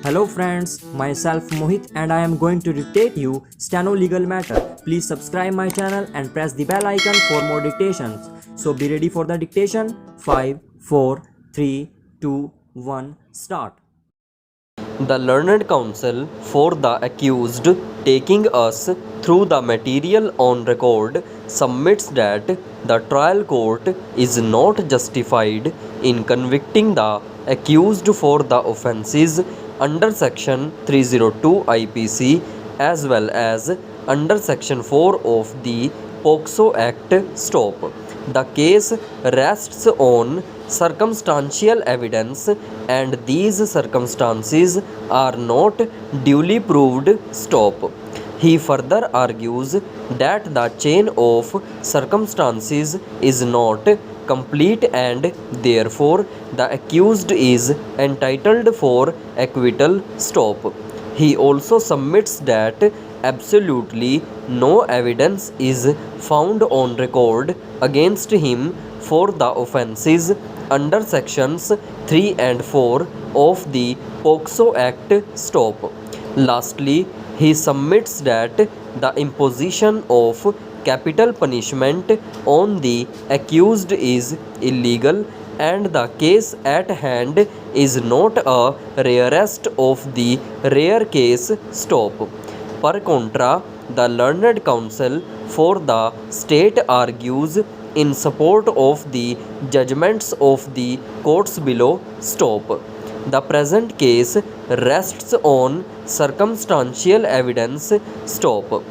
Hello friends, myself Mohit and I am going to dictate you Steno Legal Matter. Please subscribe my channel and press the bell icon for more dictations. So be ready for the dictation. 5, 4, 3, 2, 1, start. The learned counsel for the accused, taking us through the material on record, submits that the trial court is not justified in convicting the accused for the offences under section 302 IPC as well as under section 4 of the POCSO Act. Stop. The case rests on circumstantial evidence and these circumstances are not duly proved. Stop. He further argues that the chain of circumstances is not complete and therefore the accused is entitled for acquittal. Stop. He also submits that absolutely no evidence is found on record against him for the offences under sections 3 and 4 of the POCSO Act. Stop. Lastly, he submits that the imposition of capital punishment on the accused is illegal and the case at hand is not a rarest of the rare case. Stop. Per contra, the learned counsel for the state argues in support of the judgments of the courts below. Stop. The present case rests on circumstantial evidence. Stop.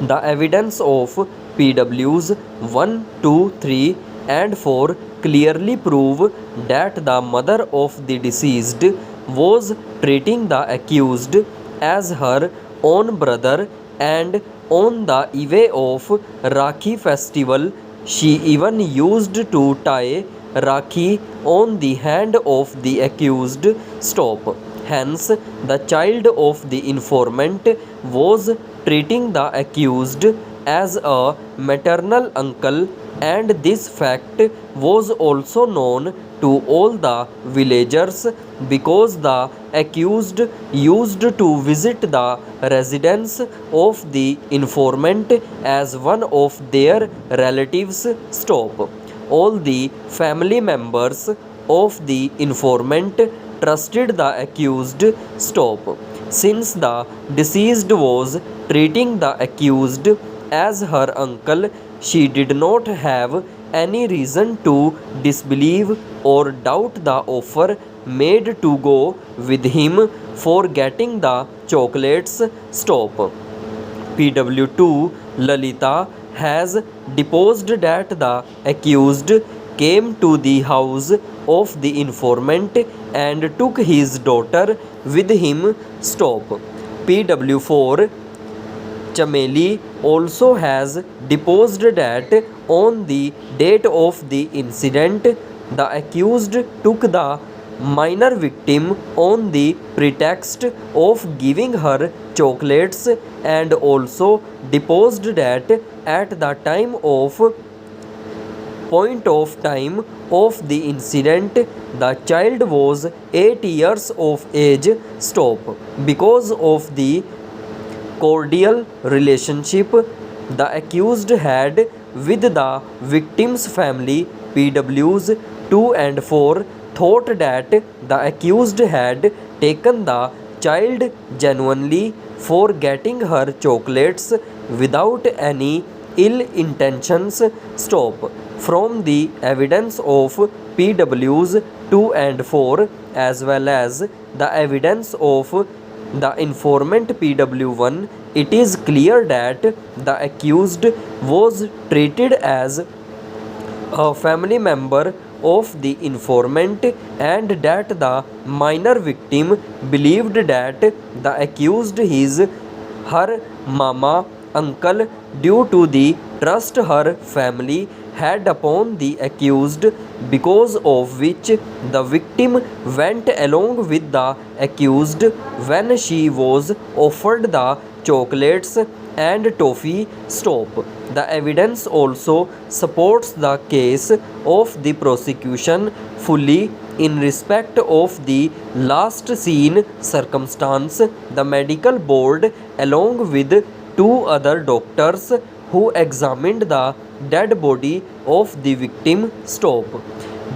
The evidence of PWs 1, 2, 3 and 4 clearly prove that the mother of the deceased was treating the accused as her own brother and on the eve of Rakhi festival she even used to tie Rakhi on the hand of the accused. Stop. Hence, the child of the informant was treating the accused as a maternal uncle and this fact was also known to all the villagers because the accused used to visit the residence of the informant as one of their relatives. Stop. All the family members of the informant trusted the accused. Stop. Since the deceased was treating the accused as her uncle, she did not have any reason to disbelieve or doubt the offer made to go with him for getting the chocolates. Stop. PW2 Lalita has deposed that the accused came to the house of the informant and took his daughter with him. Stop. PW4 Chameli also has deposed that on the date of the incident, the accused took the minor victim on the pretext of giving her chocolates and also deposed that at the point of time of the incident the child was 8 years of age. Stop. Because of the cordial relationship the accused had with the victim's family, PWs 2 and 4 thought that the accused had taken the child genuinely for getting her chocolates without any ill intentions. Stop. From the evidence of PWs 2 and 4 as well as the evidence of the informant PW1, it is clear that the accused was treated as a family member of the informant and that the minor victim believed that the accused is her mama uncle due to the trust her family had upon the accused, because of which the victim went along with the accused when she was offered the chocolates and toffee stop. The evidence also supports the case of the prosecution fully in respect of the last scene circumstance. The medical board, along with two other doctors who examined the dead body of the victim, stop.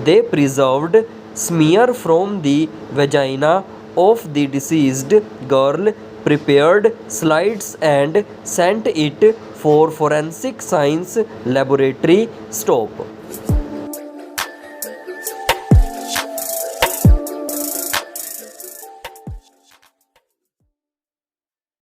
They preserved smear from the vagina of the deceased girl, prepared slides and sent it for forensic science laboratory, stop.